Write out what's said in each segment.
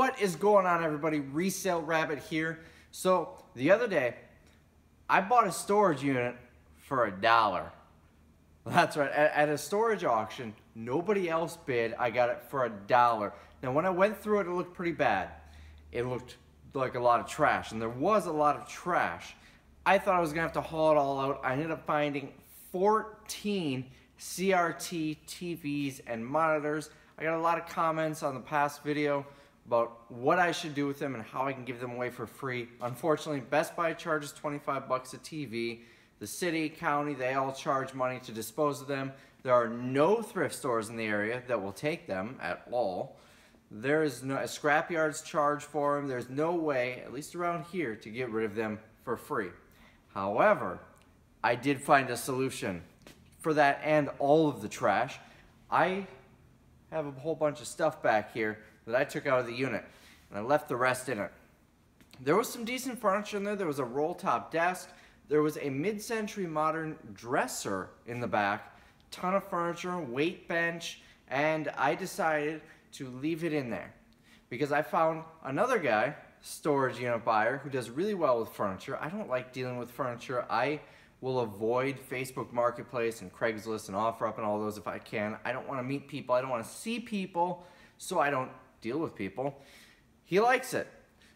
What is going on, everybody? Resale Rabbit here. So the other day I bought a storage unit for $1. That's right, at a storage auction. Nobody else bid. I got it for $1. Now when I went through it, it looked pretty bad. It looked like a lot of trash, and there was a lot of trash. I thought I was gonna have to haul it all out. I ended up finding 14 CRT TVs and monitors. I got a lot of comments on the past video about what I should do with them and how I can give them away for free. Unfortunately, Best Buy charges 25 bucks a TV. The city, county, they all charge money to dispose of them. There are no thrift stores in the area that will take them at all. There is no scrapyards charge for them. There's no way, at least around here, to get rid of them for free. However, I did find a solution for that and all of the trash. I have a whole bunch of stuff back here that I took out of the unit, and I left the rest in it. There was some decent furniture in there. There was a roll-top desk. There was a mid-century modern dresser in the back, ton of furniture, weight bench, and I decided to leave it in there because I found another guy, storage unit buyer, who does really well with furniture. I don't like dealing with furniture. I will avoid Facebook Marketplace and Craigslist and OfferUp and all those if I can. I don't want to meet people. I don't want to see people, so I don't deal with people. He likes it.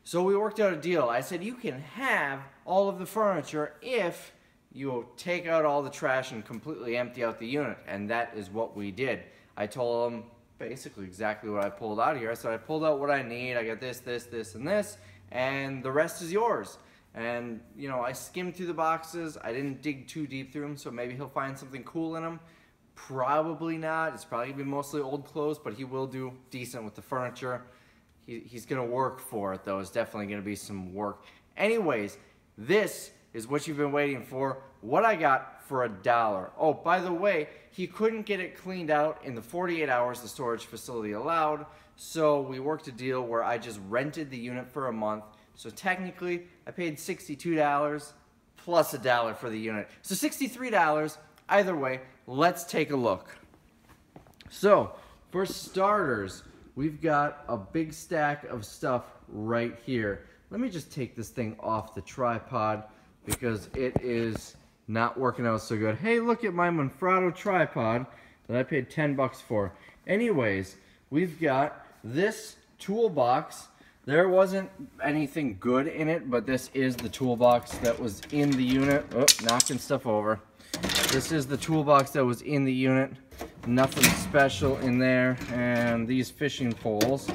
So we worked out a deal. I said, you can have all of the furniture if you take out all the trash and completely empty out the unit. And that is what we did. I told him basically exactly what I pulled out of here. I said, I pulled out what I need. I got this, this, this, and this, and the rest is yours. And, you know, I skimmed through the boxes. I didn't dig too deep through them, so maybe he'll find something cool in them. Probably not. It's probably going to be mostly old clothes, but he will do decent with the furniture. He's going to work for it, though. It's definitely going to be some work. Anyways, this is what you've been waiting for. What I got for $1. Oh, by the way, he couldn't get it cleaned out in the 48 hours the storage facility allowed, so we worked a deal where I just rented the unit for a month. So technically, I paid $62 plus $1 for the unit. So $63. Either way, let's take a look. So, for starters, we've got a big stack of stuff right here. Let me just take this thing off the tripod because it is not working out so good. Hey, look at my Manfrotto tripod that I paid 10 bucks for. Anyways, we've got this toolbox. There wasn't anything good in it, but this is the toolbox that was in the unit. Oh, knocking stuff over. This is the toolbox that was in the unit. Nothing special in there. And these fishing poles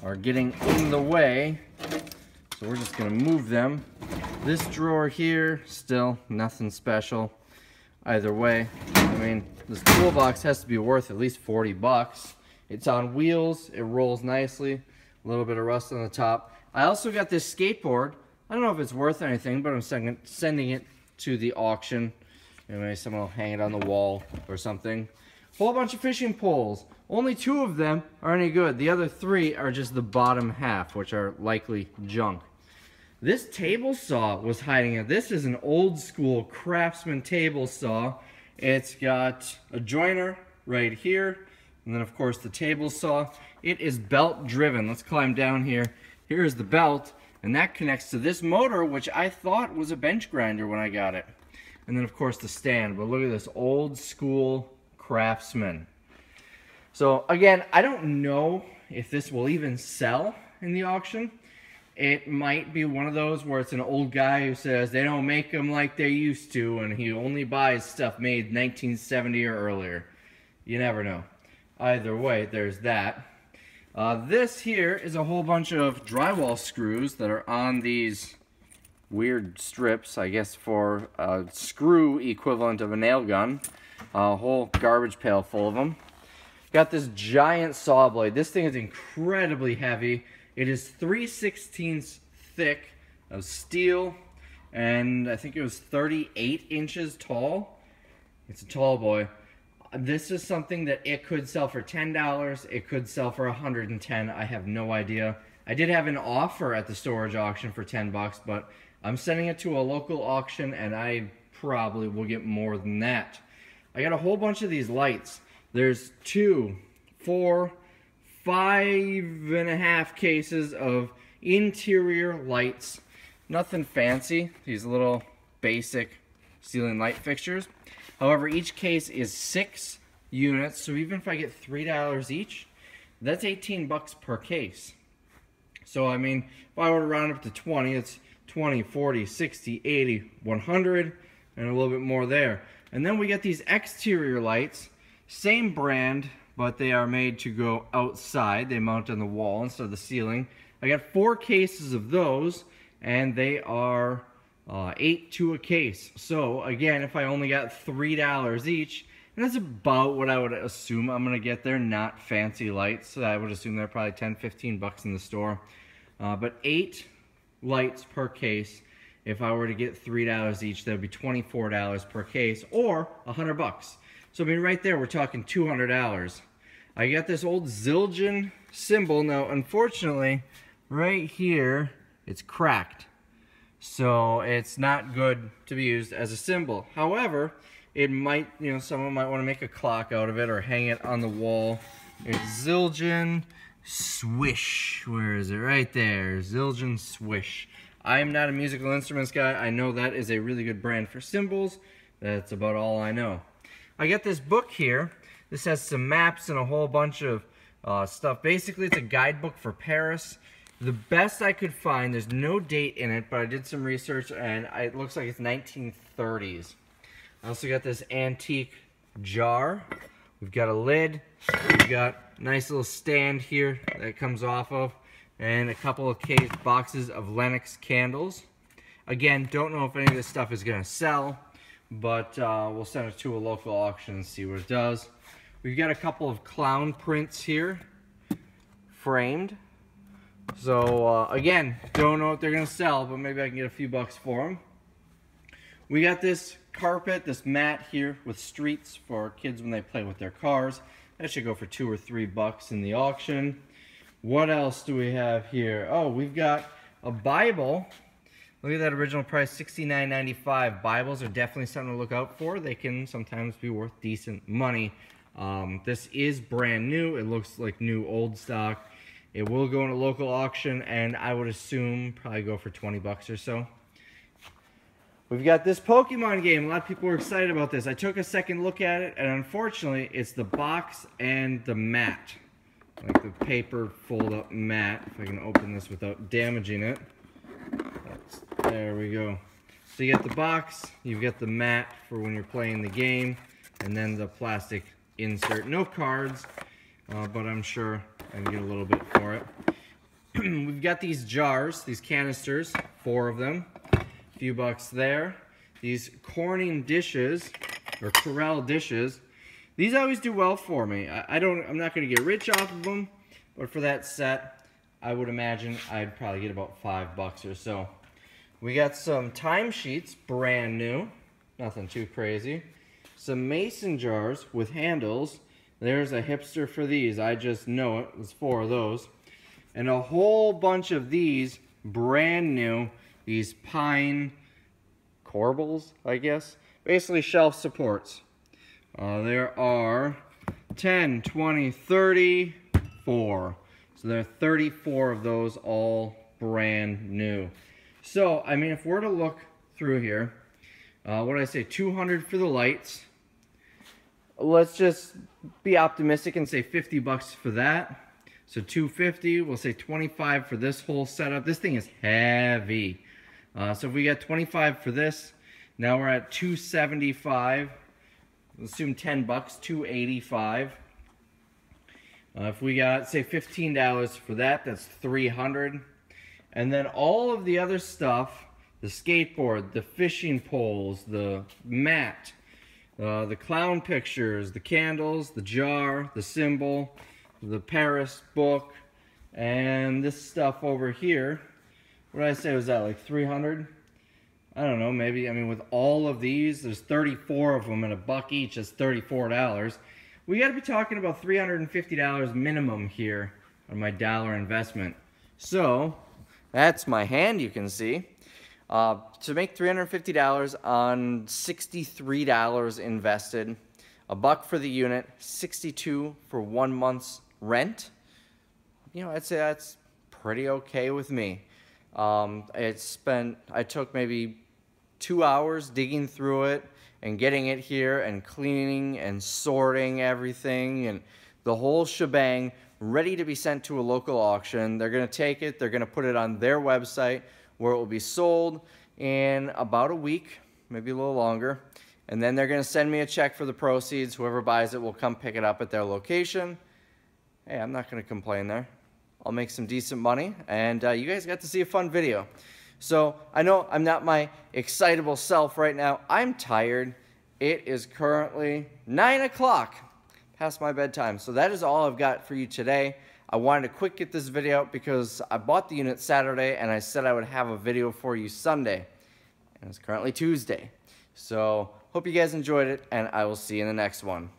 are getting in the way, so we're just gonna move them. This drawer here, still nothing special. Either way, I mean, this toolbox has to be worth at least 40 bucks. It's on wheels, it rolls nicely. A little bit of rust on the top. I also got this skateboard. I don't know if it's worth anything, but I'm sending it to the auction. Maybe someone will hang it on the wall or something. Whole bunch of fishing poles. Only 2 of them are any good. The other 3 are just the bottom half, which are likely junk. This table saw was hiding it. This is an old school Craftsman table saw. It's got a joiner right here, and then of course the table saw. It is belt driven. Let's climb down here. Here's the belt, and that connects to this motor, which I thought was a bench grinder when I got it. And then of course the stand, but look at this old school Craftsman. So again, I don't know if this will even sell in the auction. It might be one of those where it's an old guy who says they don't make them like they used to, and he only buys stuff made 1970 or earlier. You never know. Either way, there's that. This here is a whole bunch of drywall screws that are on these weird strips, I guess for a screw equivalent of a nail gun. A whole garbage pail full of them. Got this giant saw blade. This thing is incredibly heavy. It is 3/16 thick of steel, and I think it was 38 inches tall. It's a tall boy. This is something that it could sell for $10. It could sell for $110. I have no idea. I did have an offer at the storage auction for 10 bucks, but I'm sending it to a local auction, and I probably will get more than that. I got a whole bunch of these lights. There's 2, 4, 5.5 cases of interior lights. Nothing fancy, these little basic ceiling light fixtures. However, each case is 6 units, so even if I get $3 each, that's 18 bucks per case. So I mean, if I were to round up to 20, it's 20, 40, 60, 80, 100, and a little bit more there. And then we get these exterior lights, same brand, but they are made to go outside. They mount on the wall instead of the ceiling. I got 4 cases of those, and they are 8 to a case. So again, if I only got $3 each, and that's about what I would assume I'm gonna get there, not fancy lights. So I would assume they're probably 10, 15 bucks in the store. But 8 lights per case. If I were to get $3 each, that would be $24 per case, or 100 bucks. So I mean, right there, we're talking $200. I got this old Zildjian symbol. Now, unfortunately, right here, it's cracked. So it's not good to be used as a symbol. However, it might, you know, someone might want to make a clock out of it or hang it on the wall. It's Zildjian Swish. Where is it? Right there. Zildjian Swish. I am not a musical instruments guy. I know that is a really good brand for cymbals. That's about all I know. I got this book here. This has some maps and a whole bunch of stuff. Basically, it's a guidebook for Paris. The best I could find, there's no date in it, but I did some research and it looks like it's 1930s. I also got this antique jar. We've got a lid. We've got a nice little stand here that it comes off of, and a couple of boxes of Lennox candles. Again, don't know if any of this stuff is going to sell, but we'll send it to a local auction and see what it does. We've got a couple of clown prints here, framed. So again, don't know if they're going to sell, but maybe I can get a few bucks for them. We got this carpet, this mat here with streets for kids when they play with their cars. That should go for 2 or 3 bucks in the auction. What else do we have here? Oh, we've got a Bible. Look at that original price, $69.95. Bibles are definitely something to look out for. They can sometimes be worth decent money. This is brand new. It looks like new old stock. It will go in a local auction, and I would assume probably go for 20 bucks or so. We've got this Pokemon game. A lot of people were excited about this. I took a second look at it, and unfortunately, it's the box and the mat. Like the paper fold-up mat. If I can open this without damaging it. There we go. So you got the box, you've got the mat for when you're playing the game, and then the plastic insert. No cards, but I'm sure I can get a little bit for it. We've got these jars, these canisters, 4 of them. A few bucks there. These Corning dishes, or Corel dishes. These always do well for me. I'm not going to get rich off of them, but for that set, I would imagine I'd probably get about 5 bucks or so. We got some timesheets, brand new. Nothing too crazy. Some mason jars with handles. There's a hipster for these. I just know it. There's 4 of those. And a whole bunch of these, brand new. These pine corbels, I guess. Basically shelf supports. There are 10, 20, 34. So there are 34 of those, all brand new. So, I mean, if we're to look through here, what did I say, 200 for the lights. Let's just be optimistic and say 50 bucks for that. So 250, we'll say 25 for this whole setup. This thing is heavy. So if we got 25 for this, now we're at 275. Let's assume 10 bucks, 285. If we got, say, $15 for that, that's 300. And then all of the other stuff, the skateboard, the fishing poles, the mat, the clown pictures, the candles, the jar, the symbol, the Paris book, and this stuff over here. What did I say, was that like 300? I don't know, maybe, I mean, with all of these, there's 34 of them at $1 each, that's $34. We gotta be talking about $350 minimum here on my dollar investment. So, that's my hand, you can see. To make $350 on $63 invested, $1 for the unit, $62 for 1 month's rent. you know, I'd say that's pretty okay with me. I took maybe 2 hours digging through it and getting it here and cleaning and sorting everything and the whole shebang, ready to be sent to a local auction. They're going to take it, they're going to put it on their website where it will be sold in about a week, maybe a little longer. And then they're going to send me a check for the proceeds. Whoever buys it will come pick it up at their location. Hey, I'm not going to complain there. I'll make some decent money, and you guys got to see a fun video. So I know I'm not my excitable self right now. I'm tired. It is currently 9 o'clock, past my bedtime. So that is all I've got for you today. I wanted to quick get this video out because I bought the unit Saturday and I said I would have a video for you Sunday. And it's currently Tuesday. So hope you guys enjoyed it, and I will see you in the next one.